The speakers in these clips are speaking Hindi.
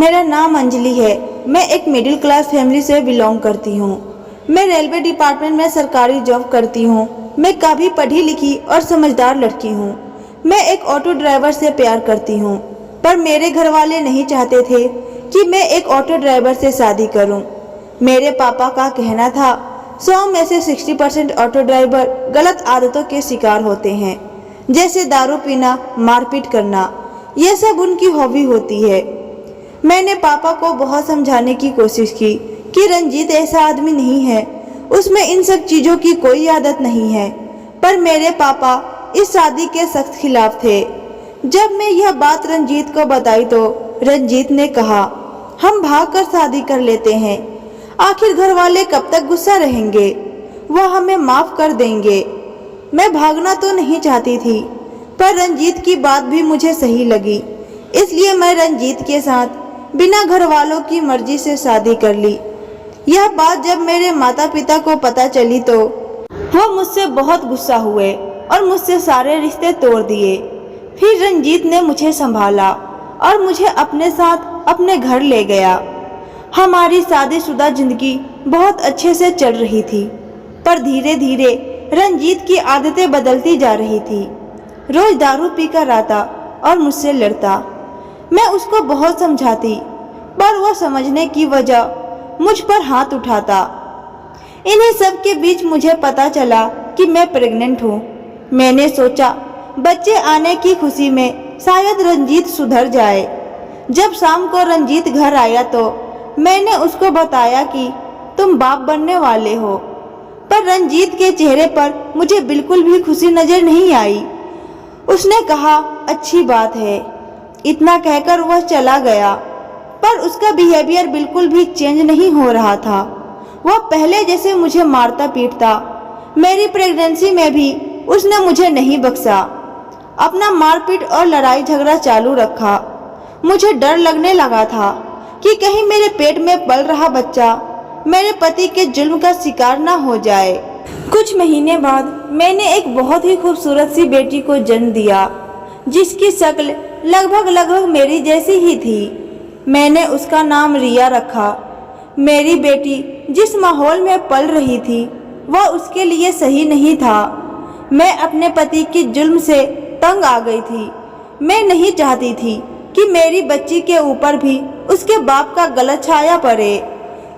मेरा नाम अंजलि है। मैं एक मिडिल क्लास फैमिली से बिलोंग करती हूँ। मैं रेलवे डिपार्टमेंट में सरकारी जॉब करती हूँ। मैं काफ़ी पढ़ी लिखी और समझदार लड़की हूँ। मैं एक ऑटो ड्राइवर से प्यार करती हूँ, पर मेरे घर वाले नहीं चाहते थे कि मैं एक ऑटो ड्राइवर से शादी करूँ। मेरे पापा का कहना था 100 में से 60% ऑटो ड्राइवर गलत आदतों के शिकार होते हैं, जैसे दारू पीना, मारपीट करना। यह सब उनकी हॉबी होती है। मैंने पापा को बहुत समझाने की कोशिश की कि रंजीत ऐसा आदमी नहीं है, उसमें इन सब चीज़ों की कोई आदत नहीं है। पर मेरे पापा इस शादी के सख्त खिलाफ थे। जब मैं यह बात रंजीत को बताई तो रंजीत ने कहा, हम भागकर शादी कर लेते हैं। आखिर घर वाले कब तक गुस्सा रहेंगे, वह हमें माफ़ कर देंगे। मैं भागना तो नहीं चाहती थी, पर रंजीत की बात भी मुझे सही लगी, इसलिए मैं रंजीत के साथ बिना घर वालों की मर्जी से शादी कर ली। यह बात जब मेरे माता पिता को पता चली तो वो मुझसे बहुत गुस्सा हुए और मुझसे सारे रिश्ते तोड़ दिए। फिर रंजीत ने मुझे संभाला और मुझे अपने साथ अपने घर ले गया। हमारी शादीशुदा जिंदगी बहुत अच्छे से चल रही थी, पर धीरे धीरे रंजीत की आदतें बदलती जा रही थी। रोज दारू पीकर आता और मुझसे लड़ता। मैं उसको बहुत समझाती, पर वह समझने की वजह मुझ पर हाथ उठाता। इन्हीं सब के बीच मुझे पता चला कि मैं प्रेग्नेंट हूँ। मैंने सोचा बच्चे आने की खुशी में शायद रंजीत सुधर जाए। जब शाम को रंजीत घर आया तो मैंने उसको बताया कि तुम बाप बनने वाले हो, पर रंजीत के चेहरे पर मुझे बिल्कुल भी खुशी नजर नहीं आई। उसने कहा, अच्छी बात है। इतना कहकर वह चला गया, पर उसका बिहेवियर बिल्कुल भी चेंज नहीं हो रहा था। वह पहले जैसे मुझे मारता पीटता। मेरी प्रेगनेंसी में भी उसने मुझे नहीं बख्शा। अपना मारपीट और लड़ाई झगड़ा चालू रखा। मुझे डर लगने लगा था कि कहीं मेरे पेट में पल रहा बच्चा मेरे पति के जुल्म का शिकार ना हो जाए। कुछ महीने बाद मैंने एक बहुत ही खूबसूरत सी बेटी को जन्म दिया, जिसकी शक्ल लगभग मेरी जैसी ही थी। मैंने उसका नाम रिया रखा। मेरी बेटी जिस माहौल में पल रही थी वह उसके लिए सही नहीं था। मैं अपने पति के जुल्म से तंग आ गई थी। मैं नहीं चाहती थी कि मेरी बच्ची के ऊपर भी उसके बाप का गलत छाया पड़े।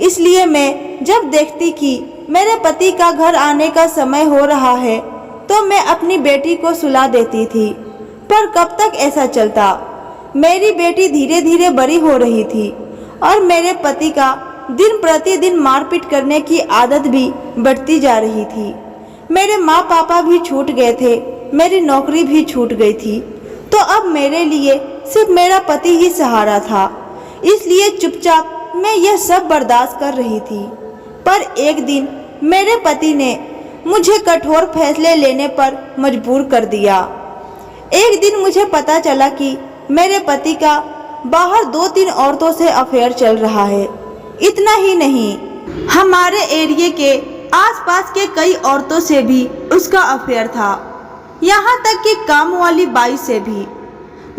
इसलिए मैं जब देखती कि मेरे पति का घर आने का समय हो रहा है तो मैं अपनी बेटी को सुला देती थी। पर कब तक ऐसा चलता? मेरी बेटी धीरे धीरे बड़ी हो रही थी और मेरे पति का दिन प्रतिदिन मारपीट करने की आदत भी बढ़ती जा रही थी। मेरे माँ पापा भी छूट गए थे, मेरी नौकरी भी छूट गई थी, तो अब मेरे लिए सिर्फ मेरा पति ही सहारा था। इसलिए चुपचाप मैं यह सब बर्दाश्त कर रही थी। पर एक दिन मेरे पति ने मुझे कठोर फैसले लेने पर मजबूर कर दिया। एक दिन मुझे पता चला कि मेरे पति का बाहर 2-3 औरतों से अफेयर चल रहा है। इतना ही नहीं, हमारे एरिया के आसपास के कई औरतों से भी उसका अफेयर था, यहाँ तक कि काम वाली बाई से भी।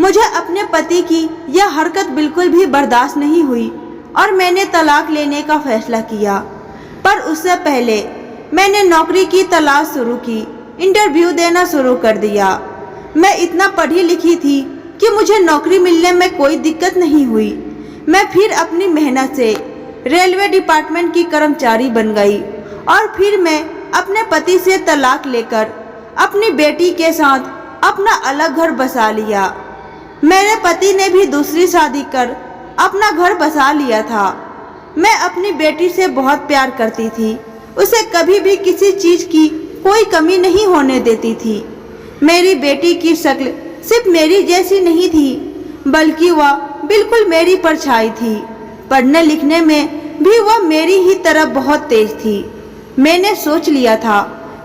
मुझे अपने पति की यह हरकत बिल्कुल भी बर्दाश्त नहीं हुई और मैंने तलाक लेने का फैसला किया। पर उससे पहले मैंने नौकरी की तलाश शुरू की, इंटरव्यू देना शुरू कर दिया। मैं इतना पढ़ी लिखी थी कि मुझे नौकरी मिलने में कोई दिक्कत नहीं हुई। मैं फिर अपनी मेहनत से रेलवे डिपार्टमेंट की कर्मचारी बन गई और फिर मैं अपने पति से तलाक लेकर अपनी बेटी के साथ अपना अलग घर बसा लिया। मेरे पति ने भी दूसरी शादी कर अपना घर बसा लिया था। मैं अपनी बेटी से बहुत प्यार करती थी, उसे कभी भी किसी चीज़ की कोई कमी नहीं होने देती थी। मेरी बेटी की शक्ल सिर्फ मेरी जैसी नहीं थी, बल्कि वह बिल्कुल मेरी परछाई थी। पढ़ने लिखने में भी वह मेरी ही तरह बहुत तेज थी। मैंने सोच लिया था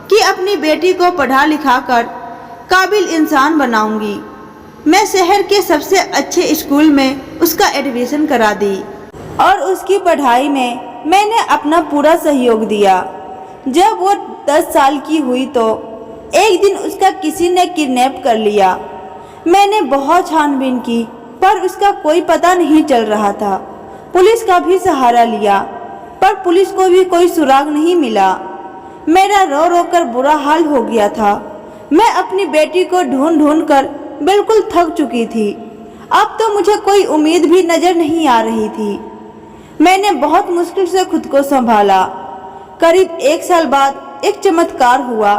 कि अपनी बेटी को पढ़ा लिखा कर काबिल इंसान बनाऊंगी। मैं शहर के सबसे अच्छे स्कूल में उसका एडमिशन करा दी और उसकी पढ़ाई में मैंने अपना पूरा सहयोग दिया। जब वो 10 साल की हुई तो एक दिन उसका किसी ने किडनैप कर लिया। मैंने बहुत छानबीन की, पर उसका कोई पता नहीं चल रहा था। पुलिस का भी सहारा लिया, पर पुलिस को भी कोई सुराग नहीं मिला। मेरा रो रो कर बुरा हाल हो गया था। मैं अपनी बेटी को ढूंढ ढूंढ कर बिल्कुल थक चुकी थी। अब तो मुझे कोई उम्मीद भी नजर नहीं आ रही थी। मैंने बहुत मुश्किल से खुद को संभाला। करीब 1 साल बाद एक चमत्कार हुआ।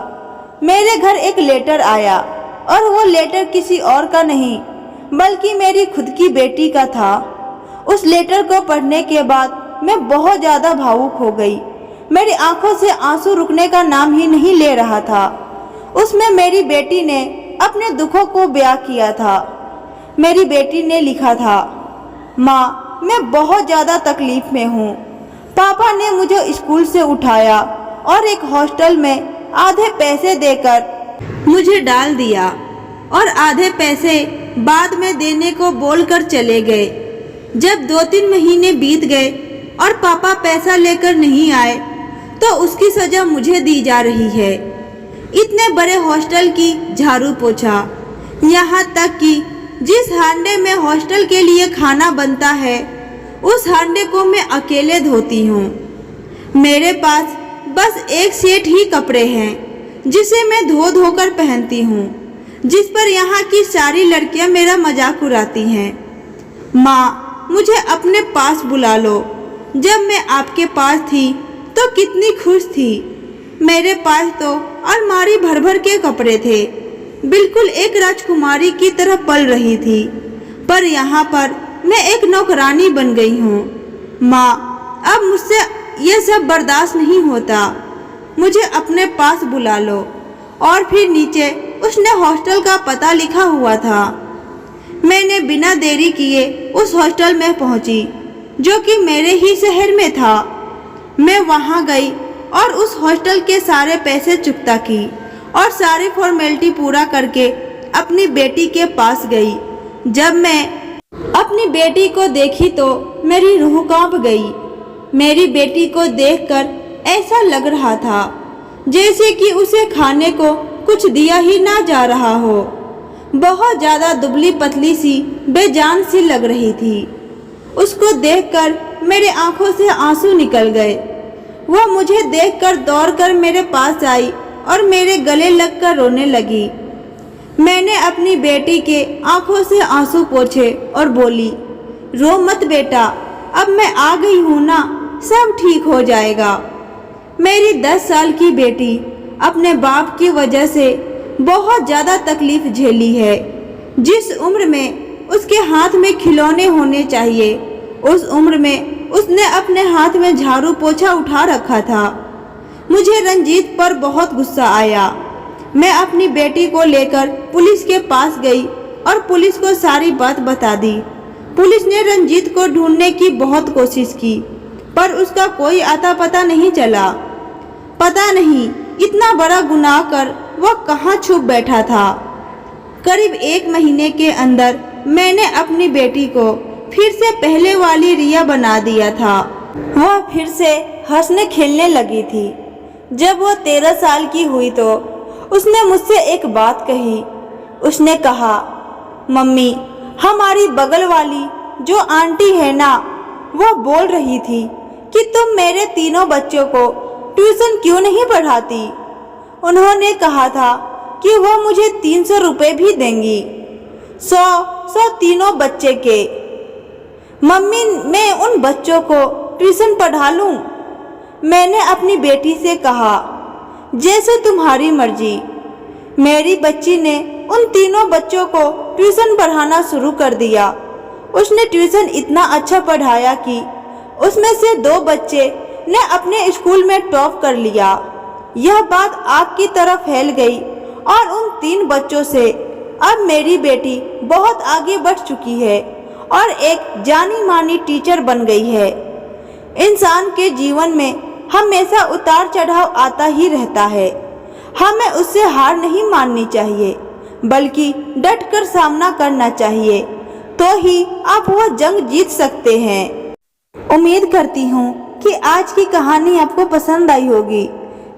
मेरे घर एक लेटर आया और वो लेटर किसी और का नहीं बल्कि मेरी खुद की बेटी का था। उस लेटर को पढ़ने के बाद मैं बहुत ज़्यादा भावुक हो गई। मेरी आंखों से आंसू रुकने का नाम ही नहीं ले रहा था। उसमें मेरी बेटी ने अपने दुखों को बयां किया था। मेरी बेटी ने लिखा था, माँ, मैं बहुत ज़्यादा तकलीफ में हूँ। पापा ने मुझे स्कूल से उठाया और एक हॉस्टल में आधे पैसे देकर मुझे डाल दिया और आधे पैसे बाद में देने को बोलकर चले गए। जब 2-3 महीने बीत गए और पापा पैसा लेकर नहीं आए तो उसकी सजा मुझे दी जा रही है। इतने बड़े हॉस्टल की झाड़ू पोछा, यहाँ तक कि जिस हांडे में हॉस्टल के लिए खाना बनता है उस हांडे को मैं अकेले धोती हूँ। मेरे पास बस एक सेट ही कपड़े हैं जिसे मैं धो धो कर पहनती हूँ, जिस पर यहाँ की सारी लड़कियाँ मेरा मजाक उड़ाती हैं। माँ, मुझे अपने पास बुला लो। जब मैं आपके पास थी तो कितनी खुश थी। मेरे पास तो अलमारी भर भर के कपड़े थे। बिल्कुल एक राजकुमारी की तरह पल रही थी, पर यहाँ पर मैं एक नौकरानी बन गई हूँ। माँ, अब मुझसे ये सब बर्दाश्त नहीं होता। मुझे अपने पास बुला लो। और फिर नीचे उसने हॉस्टल का पता लिखा हुआ था। मैंने बिना देरी किए उस हॉस्टल में पहुंची, जो कि मेरे ही शहर में था। मैं वहां गई और उस हॉस्टल के सारे पैसे चुकता की और सारी फॉर्मेलिटी पूरा करके अपनी बेटी के पास गई। जब मैं अपनी बेटी को देखी तो मेरी रूह कांप गई। मेरी बेटी को देखकर ऐसा लग रहा था जैसे कि उसे खाने को कुछ दिया ही ना जा रहा हो। बहुत ज़्यादा दुबली पतली सी बेजान सी लग रही थी। उसको देखकर मेरे आंखों से आंसू निकल गए। वह मुझे देखकर दौड़कर मेरे पास आई और मेरे गले लगकर रोने लगी। मैंने अपनी बेटी के आंखों से आंसू पोंछे और बोली, रो मत बेटा, अब मैं आ गई हूँ ना, सब ठीक हो जाएगा। मेरी 10 साल की बेटी अपने बाप की वजह से बहुत ज़्यादा तकलीफ झेली है। जिस उम्र में उसके हाथ में खिलौने होने चाहिए, उस उम्र में उसने अपने हाथ में झाड़ू पोछा उठा रखा था। मुझे रंजीत पर बहुत गुस्सा आया। मैं अपनी बेटी को लेकर पुलिस के पास गई और पुलिस को सारी बात बता दी। पुलिस ने रंजीत को ढूंढने की बहुत कोशिश की, पर उसका कोई आता पता नहीं चला। पता नहीं इतना बड़ा गुनाह कर वह कहाँ छुप बैठा था। करीब 1 महीने के अंदर मैंने अपनी बेटी को फिर से पहले वाली रिया बना दिया था। वह फिर से हंसने खेलने लगी थी। जब वह 13 साल की हुई तो उसने मुझसे एक बात कही। उसने कहा, मम्मी, हमारी बगल वाली जो आंटी है ना, वह बोल रही थी कि तुम मेरे तीनों बच्चों को ट्यूशन क्यों नहीं पढ़ाती। उन्होंने कहा था कि वह मुझे 300 रुपये भी देंगी, 100 तीनों बच्चे के। मम्मी, मैं उन बच्चों को ट्यूशन पढ़ा लूँ? मैंने अपनी बेटी से कहा, जैसे तुम्हारी मर्जी। मेरी बच्ची ने उन तीनों बच्चों को ट्यूशन पढ़ाना शुरू कर दिया। उसने ट्यूशन इतना अच्छा पढ़ाया कि उसमें से 2 बच्चे ने अपने स्कूल में टॉप कर लिया। यह बात आग की तरह फैल गई और उन 3 बच्चों से अब मेरी बेटी बहुत आगे बढ़ चुकी है और एक जानी मानी टीचर बन गई है। इंसान के जीवन में हमेशा उतार चढ़ाव आता ही रहता है। हमें उससे हार नहीं माननी चाहिए, बल्कि डटकर सामना करना चाहिए, तो ही आप वह जंग जीत सकते हैं। उम्मीद करती हूँ कि आज की कहानी आपको पसंद आई होगी।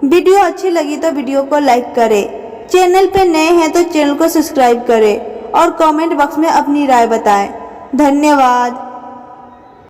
वीडियो अच्छी लगी तो वीडियो को लाइक करें। चैनल पे नए हैं तो चैनल को सब्सक्राइब करें और कमेंट बॉक्स में अपनी राय बताएं। धन्यवाद।